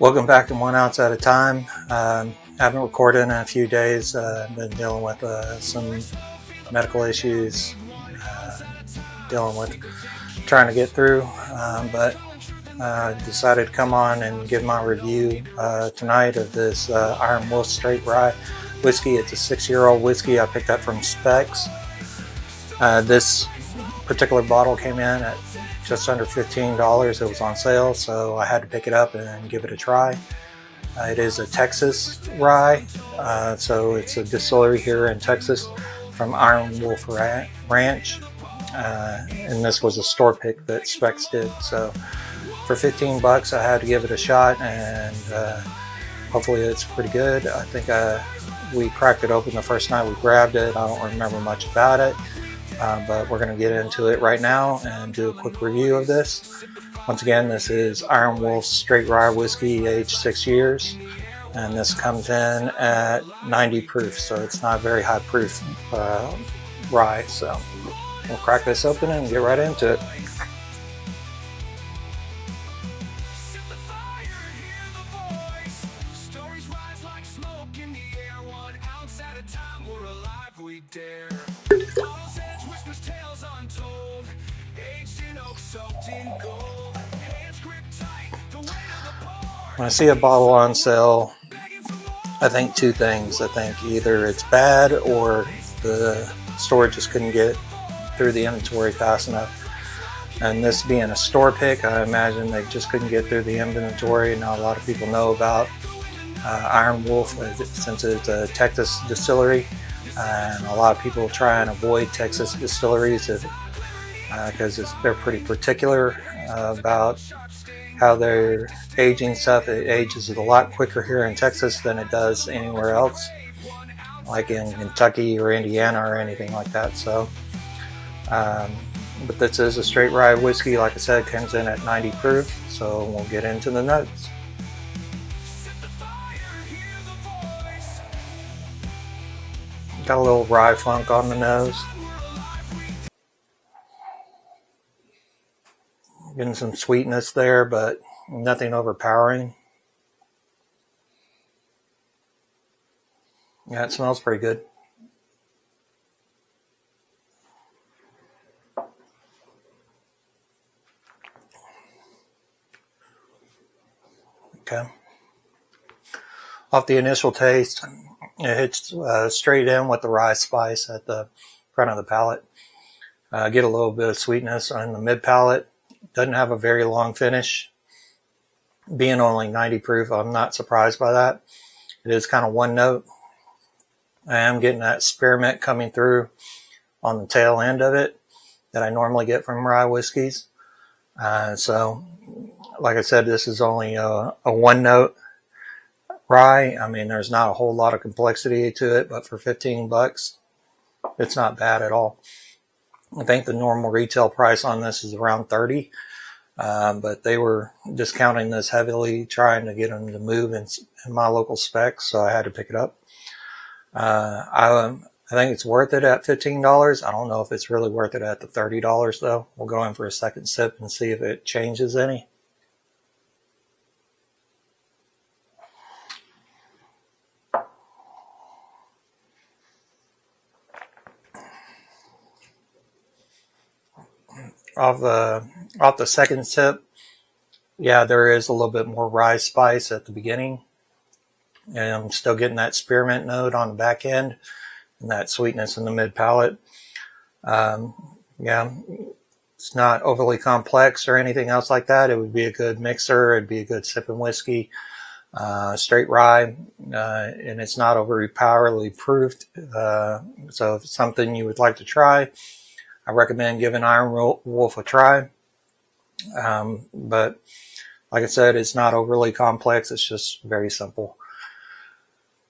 Welcome back to 1 ounce at a time. Haven't recorded in a few days. Been dealing with some medical issues, dealing with trying to get through, but decided to come on and give my review tonight of this Iron Wolf Straight Rye whiskey. It's a 6-year-old whiskey I picked up from Specs. This particular bottle came in at just under $15. It was on sale, so I had to pick it up and give it a try. It is a Texas rye, so it's a distillery here in Texas from Iron Wolf Ranch, and this was a store pick that Specs did. So for 15 bucks, I had to give it a shot, and hopefully it's pretty good. I think we cracked it open the first night we grabbed it. I don't remember much about it. But we're going to get into it right now and do a quick review of this. Once again, this is Iron Wolf Straight Rye Whiskey, aged 6 years, and this comes in at 90 proof, so it's not very high proof rye. So we'll crack this open and get right into it. When I see a bottle on sale, I think two things. I think either it's bad or the store just couldn't get through the inventory fast enough. And this being a store pick, I imagine they just couldn't get through the inventory. Not a lot of people know about Iron Wolf since it's a Texas distillery, and a lot of people try and avoid Texas distilleries because they're pretty particular about how they're aging stuff. It ages a lot quicker here in Texas than it does anywhere else, like in Kentucky or Indiana or anything like that. So, but this is a straight rye whiskey. Like I said, comes in at 90 proof. So we'll get into the notes. Got a little rye funk on the nose. Getting some sweetness there, but nothing overpowering. Yeah, it smells pretty good. Okay. Off the initial taste, it hits straight in with the rye spice at the front of the palate. Get a little bit of sweetness on the mid palate. Doesn't have a very long finish. Being only 90 proof, I'm not surprised by that. It is kind of one note. I am getting that spearmint coming through on the tail end of it that I normally get from rye whiskeys. So, like I said, this is only a one note rye. I mean, there's not a whole lot of complexity to it, but for 15 bucks, it's not bad at all. I think the normal retail price on this is around 30, but they were discounting this heavily, trying to get them to move in my local Specs, so I had to pick it up. I think it's worth it at $15. I don't know if it's really worth it at the $30 though. We'll go in for a second sip and see if it changes any. Off the second sip, yeah, there is a little bit more rye spice at the beginning, and I'm still getting that spearmint note on the back end and that sweetness in the mid palate. Yeah, it's not overly complex or anything else like that. It would be a good mixer. It'd be a good sipping whiskey. Straight rye, and it's not overly proofed. So if it's something you would like to try, I recommend giving Iron Wolf a try. But like I said, it's not overly complex. It's just very simple.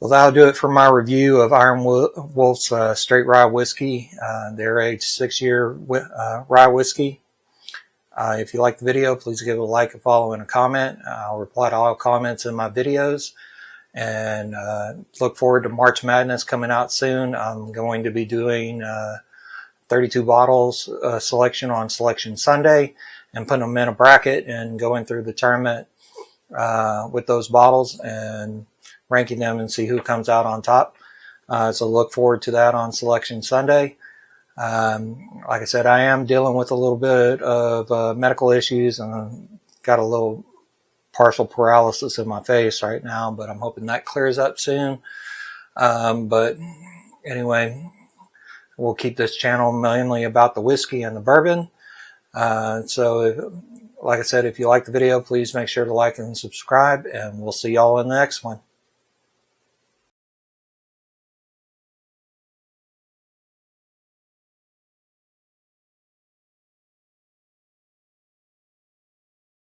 Well, that'll do it for my review of Iron Wolf's Straight Rye Whiskey. Their aged 6-year rye whiskey. If you like the video, please give it a like, a follow, and a comment. I'll reply to all comments in my videos. And look forward to March Madness coming out soon. I'm going to be doing 32 bottles selection on Selection Sunday and putting them in a bracket and going through the tournament with those bottles and ranking them and see who comes out on top. So look forward to that on Selection Sunday. Like I said, I am dealing with a little bit of medical issues and got a little partial paralysis in my face right now, but I'm hoping that clears up soon. But anyway, we'll keep this channel mainly about the whiskey and the bourbon. So like I said, if you like the video, please make sure to like and subscribe, and we'll see y'all in the next one.